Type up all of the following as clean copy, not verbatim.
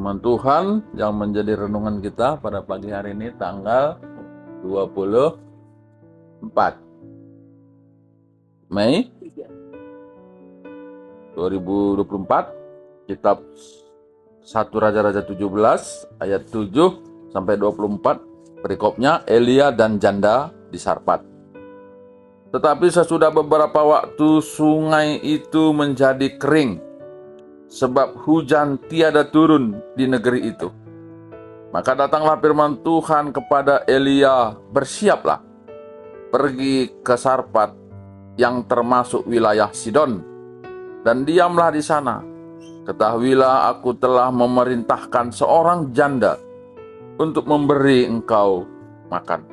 Firman Tuhan yang menjadi renungan kita pada pagi hari ini tanggal 24 Mei 2024, kitab 1 Raja-Raja 17 ayat 7 sampai 24, perikopnya Elia dan janda di Sarfat. Tetapi sesudah beberapa waktu sungai itu menjadi kering, sebab hujan tiada turun di negeri itu. Maka datanglah firman Tuhan kepada Elia, bersiaplah, pergi ke Sarfat yang termasuk wilayah Sidon, dan diamlah di sana. Ketahuilah aku telah memerintahkan seorang janda untuk memberi engkau makan.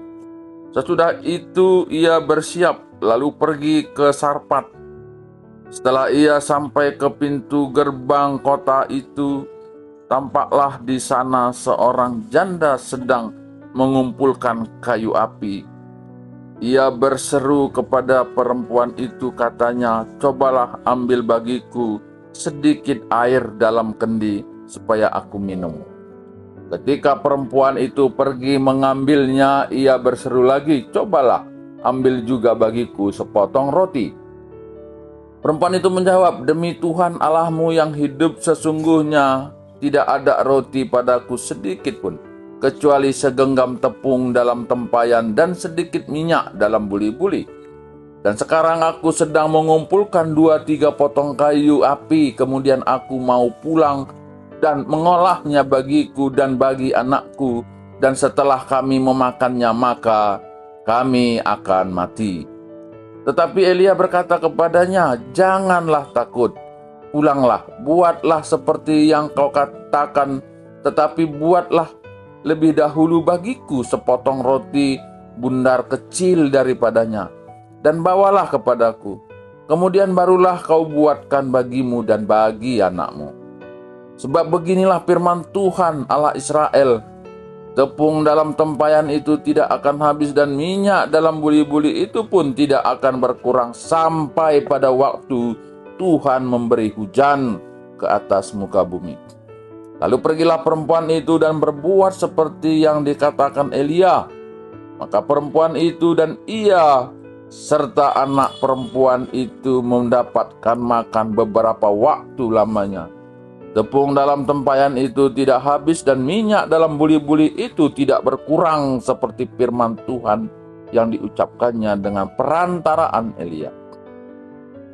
Sesudah itu ia bersiap, lalu pergi ke Sarfat. Setelah ia sampai ke pintu gerbang kota itu, tampaklah di sana seorang janda sedang mengumpulkan kayu api. Ia berseru kepada perempuan itu, katanya, "Cobalah ambil bagiku sedikit air dalam kendi supaya aku minum." Ketika perempuan itu pergi mengambilnya, ia berseru lagi, "Cobalah ambil juga bagiku sepotong roti." Perempuan itu menjawab, "Demi Tuhan Allahmu yang hidup, sesungguhnya tidak ada roti padaku sedikit pun, kecuali segenggam tepung dalam tempayan dan sedikit minyak dalam buli-buli. Dan sekarang aku sedang mengumpulkan 2-3 potong kayu api, kemudian aku mau pulang dan mengolahnya bagiku dan bagi anakku, dan setelah kami memakannya maka kami akan mati." Tetapi Elia berkata kepadanya, "Janganlah takut, pulanglah, buatlah seperti yang kau katakan, tetapi buatlah lebih dahulu bagiku sepotong roti bundar kecil daripadanya, dan bawalah kepadaku. Kemudian barulah kau buatkan bagimu dan bagi anakmu. Sebab beginilah firman Tuhan Allah Israel, tepung dalam tempayan itu tidak akan habis dan minyak dalam buli-buli itu pun tidak akan berkurang sampai pada waktu Tuhan memberi hujan ke atas muka bumi." Lalu pergilah perempuan itu dan berbuat seperti yang dikatakan Elia. Maka perempuan itu dan ia serta anak perempuan itu mendapatkan makan beberapa waktu lamanya. Tepung dalam tempayan itu tidak habis dan minyak dalam buli-buli itu tidak berkurang, seperti firman Tuhan yang diucapkannya dengan perantaraan Elia.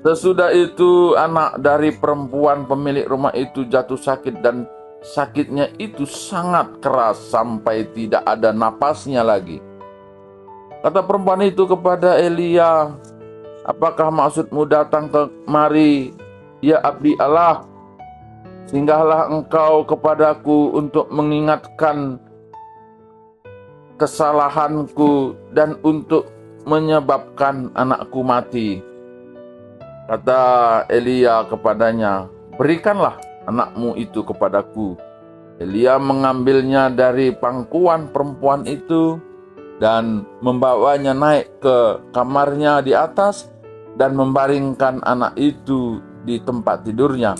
Sesudah itu anak dari perempuan pemilik rumah itu jatuh sakit, dan sakitnya itu sangat keras sampai tidak ada napasnya lagi. Kata perempuan itu kepada Elia, "Apakah maksudmu datang kemari, ya abdi Allah? Singgahlah engkau kepadaku untuk mengingatkan kesalahanku dan untuk menyebabkan anakku mati." Kata Elia kepadanya, "Berikanlah anakmu itu kepadaku." Elia mengambilnya dari pangkuan perempuan itu dan membawanya naik ke kamarnya di atas dan membaringkan anak itu di tempat tidurnya.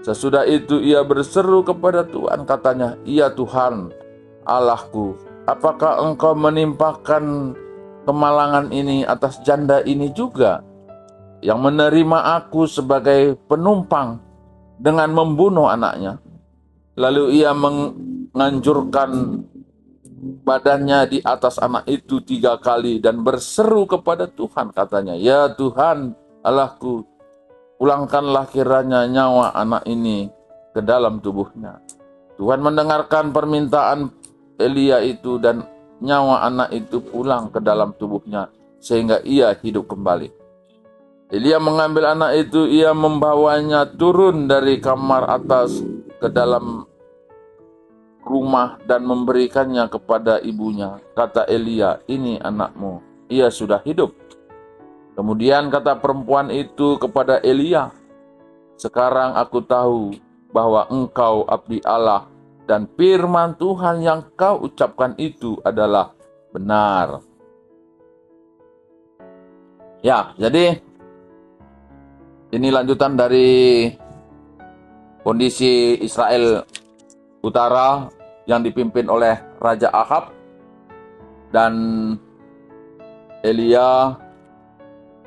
Sesudah itu ia berseru kepada Tuhan, katanya, "Ya Tuhan Allahku, apakah engkau menimpakan kemalangan ini atas janda ini juga, yang menerima aku sebagai penumpang dengan membunuh anaknya?" Lalu ia menganjurkan badannya di atas anak itu 3 kali dan berseru kepada Tuhan, katanya, "Ya Tuhan Allahku, pulangkanlah kiranya nyawa anak ini ke dalam tubuhnya." Tuhan mendengarkan permintaan Elia itu, dan nyawa anak itu pulang ke dalam tubuhnya sehingga ia hidup kembali. Elia mengambil anak itu, ia membawanya turun dari kamar atas ke dalam rumah dan memberikannya kepada ibunya. Kata Elia, "Ini anakmu, ia sudah hidup." Kemudian kata perempuan itu kepada Elia, "Sekarang aku tahu bahwa engkau abdi Allah, dan firman Tuhan yang kau ucapkan itu adalah benar." Ya, jadi ini lanjutan dari kondisi Israel utara yang dipimpin oleh Raja Ahab, dan Elia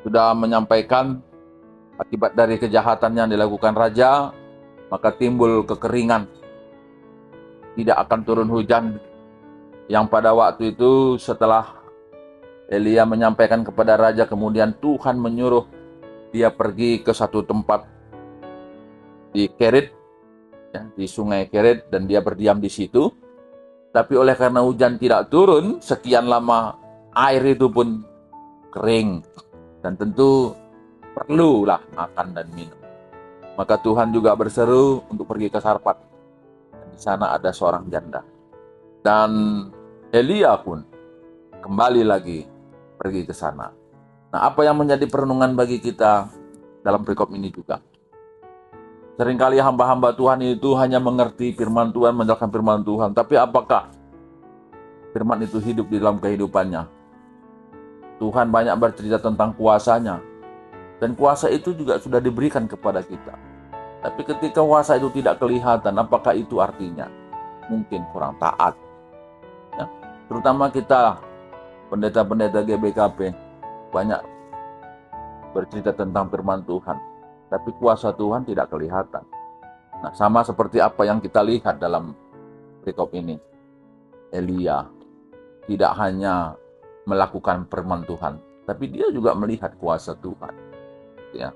sudah menyampaikan akibat dari kejahatan yang dilakukan raja, maka timbul kekeringan, tidak akan turun hujan. Yang pada waktu itu setelah Elia menyampaikan kepada raja, kemudian Tuhan menyuruh dia pergi ke satu tempat di Kerit, ya, di sungai Kerit, dan dia berdiam di situ. Tapi oleh karena hujan tidak turun sekian lama, air itu pun kering, dan tentu perlulah makan dan minum. Maka Tuhan juga berseru untuk pergi ke Sarpat. Dan di sana ada seorang janda. Dan Elia pun kembali lagi pergi ke sana. Nah, apa yang menjadi perenungan bagi kita dalam perikop ini juga? Seringkali hamba-hamba Tuhan itu hanya mengerti firman Tuhan, menjalankan firman Tuhan. Tapi apakah firman itu hidup di dalam kehidupannya? Tuhan banyak bercerita tentang kuasanya. Dan kuasa itu juga sudah diberikan kepada kita. Tapi ketika kuasa itu tidak kelihatan, apakah itu artinya? Mungkin kurang taat. Ya. Terutama kita, pendeta-pendeta GBKP, banyak bercerita tentang firman Tuhan. Tapi kuasa Tuhan tidak kelihatan. Nah, sama seperti apa yang kita lihat dalam perikop ini. Elia tidak hanya melakukan firman Tuhan, tapi dia juga melihat kuasa Tuhan. Ya.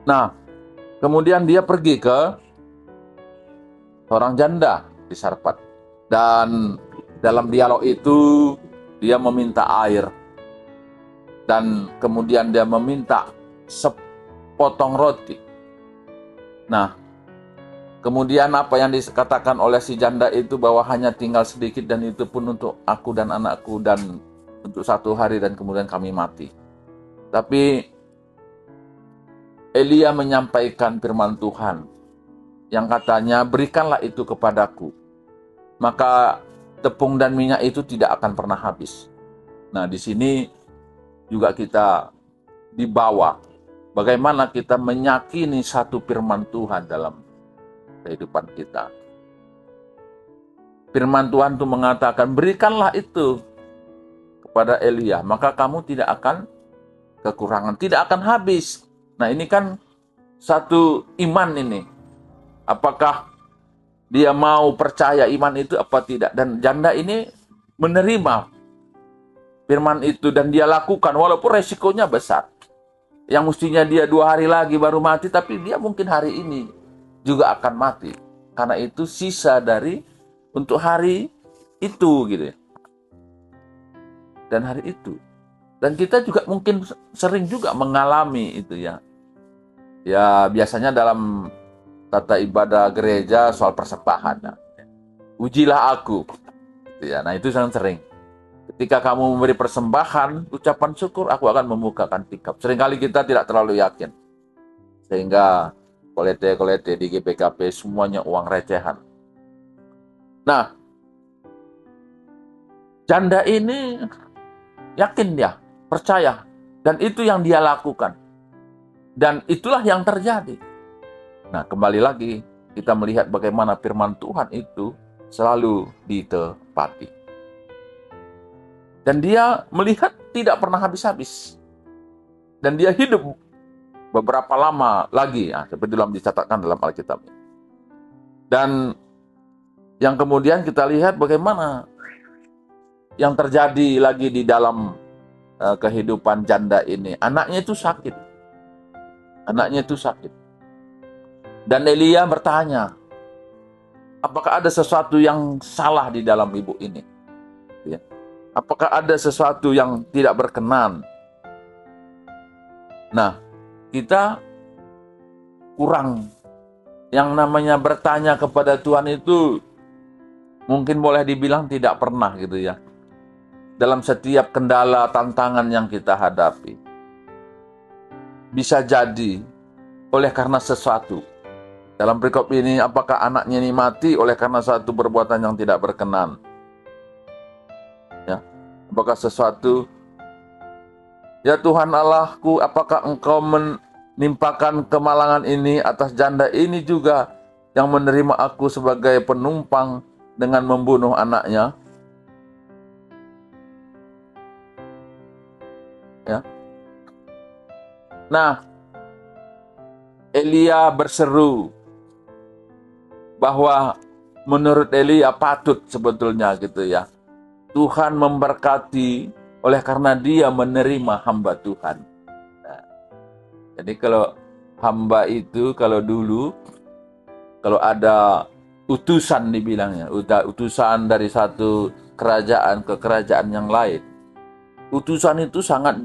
Nah, kemudian dia pergi ke seorang janda di Sarpat. Dan dalam dialog itu dia meminta air. Dan kemudian dia meminta sepotong roti. Nah, kemudian apa yang dikatakan oleh si janda itu, bahwa hanya tinggal sedikit dan itu pun untuk aku dan anakku dan untuk 1 hari dan kemudian kami mati. Tapi Elia menyampaikan firman Tuhan yang katanya, berikanlah itu kepadaku, maka tepung dan minyak itu tidak akan pernah habis. Nah, di sini juga kita dibawa bagaimana kita meyakini satu firman Tuhan dalam kehidupan kita. Firman Tuhan itu mengatakan, berikanlah itu kepada Elia, maka kamu tidak akan kekurangan, tidak akan habis. Nah, ini kan satu iman ini. Apakah dia mau percaya iman itu apa tidak? Dan janda ini menerima firman itu dan dia lakukan walaupun resikonya besar. Yang mestinya dia 2 hari lagi baru mati, tapi dia mungkin hari ini juga akan mati. Karena itu sisa dari untuk hari itu gitu ya. Dan hari itu. Dan kita juga mungkin sering juga mengalami itu ya. Ya, biasanya dalam tata ibadah gereja soal persembahan. Nah, ujilah aku. Ya, nah itu sangat sering. Ketika kamu memberi persembahan, ucapan syukur, aku akan membukakan tikap. Seringkali kita tidak terlalu yakin. Sehingga kolete-kolete di GBKP semuanya uang recehan. Nah, janda ini yakin dia, percaya. Dan itu yang dia lakukan. Dan itulah yang terjadi. Nah, kembali lagi kita melihat bagaimana firman Tuhan itu selalu ditepati. Dan dia melihat tidak pernah habis-habis. Dan dia hidup beberapa lama lagi, seperti dalam dicatatkan dalam Alkitab. Dan yang kemudian kita lihat bagaimana yang terjadi lagi di dalam kehidupan janda ini. Anaknya itu sakit. Anaknya itu sakit. Dan Elia bertanya, apakah ada sesuatu yang salah di dalam ibu ini? Ya. Apakah ada sesuatu yang tidak berkenan? Nah, kita kurang yang namanya bertanya kepada Tuhan itu, mungkin boleh dibilang tidak pernah gitu ya. Dalam setiap kendala, tantangan yang kita hadapi. Bisa jadi oleh karena sesuatu. Dalam perikop ini, apakah anaknya ini mati oleh karena satu perbuatan yang tidak berkenan? Ya, apakah sesuatu, ya Tuhan Allahku, apakah engkau menimpakan kemalangan ini atas janda ini juga, yang menerima aku sebagai penumpang dengan membunuh anaknya? Ya. Nah, Elia berseru bahwa menurut Elia patut sebetulnya gitu ya, Tuhan memberkati oleh karena dia menerima hamba Tuhan. Nah, jadi kalau hamba itu, kalau dulu kalau ada utusan dibilangnya, utusan dari satu kerajaan ke kerajaan yang lain, utusan itu sangat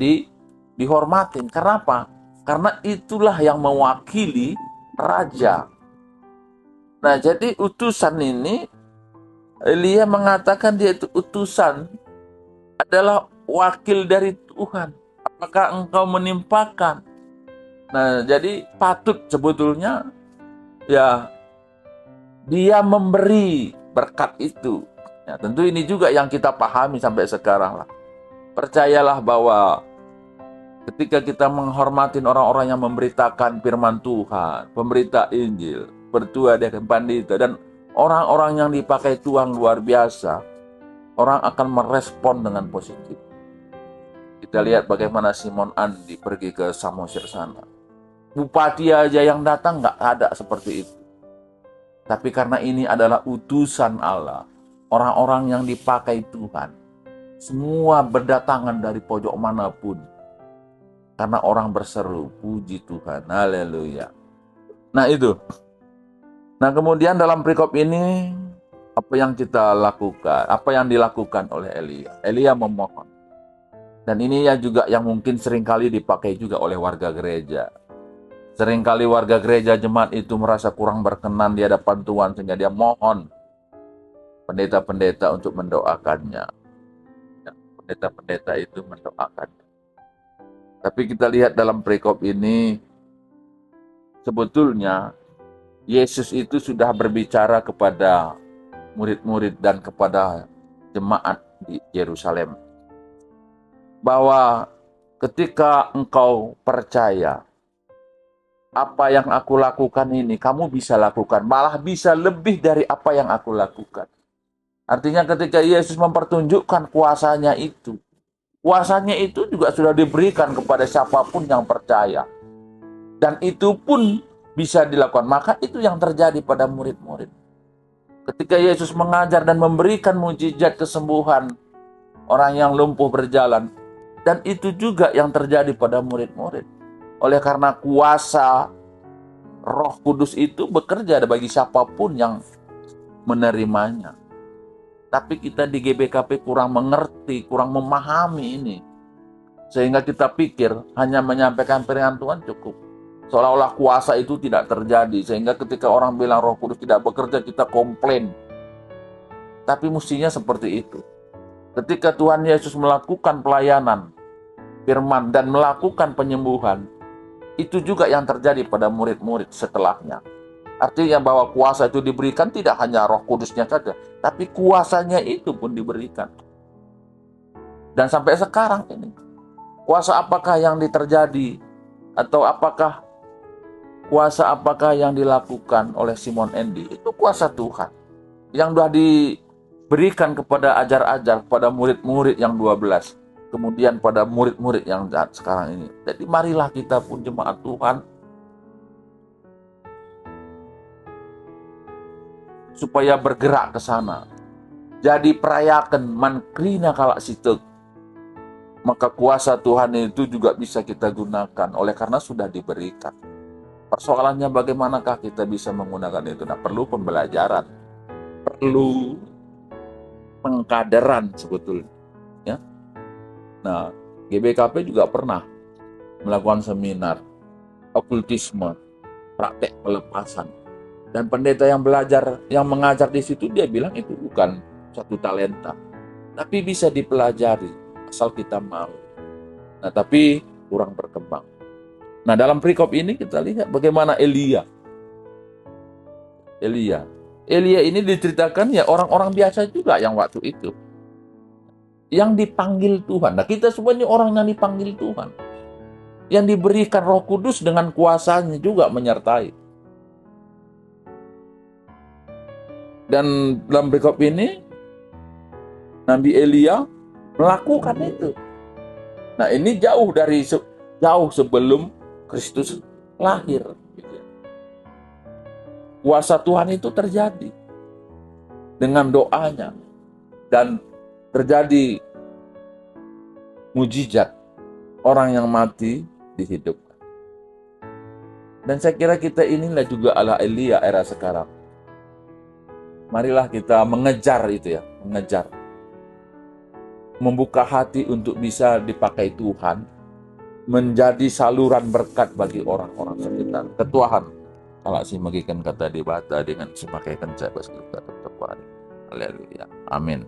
dihormatin. Kenapa? Karena itulah yang mewakili raja. Nah, jadi utusan ini, Elia mengatakan dia itu utusan adalah wakil dari Tuhan. Apakah engkau menimpakan? Nah, jadi patut sebetulnya ya dia memberi berkat itu. Ya, tentu ini juga yang kita pahami sampai sekarang lah. Percayalah bahwa ketika kita menghormati orang-orang yang memberitakan firman Tuhan, pemberita Injil, pertua dan pandita, dan orang-orang yang dipakai Tuhan luar biasa, orang akan merespon dengan positif. Kita lihat bagaimana Simon Andi pergi ke Samosir sana. Bupati aja yang datang nggak ada seperti itu. Tapi karena ini adalah utusan Allah, orang-orang yang dipakai Tuhan, semua berdatangan dari pojok manapun. Karena orang berseru, puji Tuhan, haleluya. Nah itu. Nah kemudian dalam perikop ini, apa yang kita lakukan, apa yang dilakukan oleh Elia? Elia memohon. Dan ini ya juga yang mungkin seringkali dipakai juga oleh warga gereja. Seringkali warga gereja jemaat itu merasa kurang berkenan di hadapan Tuhan, sehingga dia mohon pendeta-pendeta untuk mendoakannya. Pendeta-pendeta itu mendoakannya. Tapi kita lihat dalam perikop ini, sebetulnya Yesus itu sudah berbicara kepada murid-murid dan kepada jemaat di Yerusalem. Bahwa ketika engkau percaya, apa yang aku lakukan ini, kamu bisa lakukan. Malah bisa lebih dari apa yang aku lakukan. Artinya ketika Yesus mempertunjukkan kuasanya itu, kuasanya itu juga sudah diberikan kepada siapapun yang percaya. Dan itu pun bisa dilakukan. Maka itu yang terjadi pada murid-murid. Ketika Yesus mengajar dan memberikan mujizat kesembuhan orang yang lumpuh berjalan. Dan itu juga yang terjadi pada murid-murid. Oleh karena kuasa Roh Kudus itu bekerja bagi siapapun yang menerimanya. Tapi kita di GBKP kurang mengerti, kurang memahami ini. Sehingga kita pikir hanya menyampaikan firman Tuhan cukup. Seolah-olah kuasa itu tidak terjadi. Sehingga ketika orang bilang Roh Kudus tidak bekerja, kita komplain. Tapi mestinya seperti itu. Ketika Tuhan Yesus melakukan pelayanan firman dan melakukan penyembuhan, itu juga yang terjadi pada murid-murid setelahnya. Artinya bahwa kuasa itu diberikan tidak hanya Roh Kudusnya saja, tapi kuasanya itu pun diberikan. Dan sampai sekarang ini, kuasa apakah yang terjadi, atau kuasa apakah yang dilakukan oleh Simon Andi, itu kuasa Tuhan. Yang sudah diberikan kepada ajar-ajar, pada murid-murid yang 12. Kemudian pada murid-murid yang sekarang ini. Jadi marilah kita pun jemaat Tuhan, supaya bergerak ke sana. Jadi perayakan mankrina kalak sitek. Maka kuasa Tuhan itu juga bisa kita gunakan oleh karena sudah diberikan. Persoalannya bagaimanakah kita bisa menggunakan itu? Nah, perlu pembelajaran. Perlu pengkaderan sebetulnya. Ya. Nah, GBKP juga pernah melakukan seminar okultisme, praktek pelepasan. Dan pendeta yang mengajar di situ, dia bilang itu bukan satu talenta, tapi bisa dipelajari asal kita mau. Nah, tapi kurang berkembang. Nah, dalam perikop ini kita lihat bagaimana Elia ini diceritakan ya orang-orang biasa juga yang waktu itu yang dipanggil Tuhan. Nah, kita semua ini orang yang dipanggil Tuhan, yang diberikan Roh Kudus dengan kuasanya juga menyertai. Dan dalam perikop ini Nabi Elia melakukan itu. Nah, ini jauh sebelum Kristus lahir. Kuasa Tuhan itu terjadi dengan doanya dan terjadi mujizat, orang yang mati dihidupkan. Dan saya kira kita inilah juga ala Elia era sekarang. Marilah kita mengejar itu ya, mengejar. Membuka hati untuk bisa dipakai Tuhan, menjadi saluran berkat bagi orang-orang sekitar. Ketuahan, kalau si magikan kata dibata dengan semakaikan saya bersekitar tetap. Haleluya. Amin.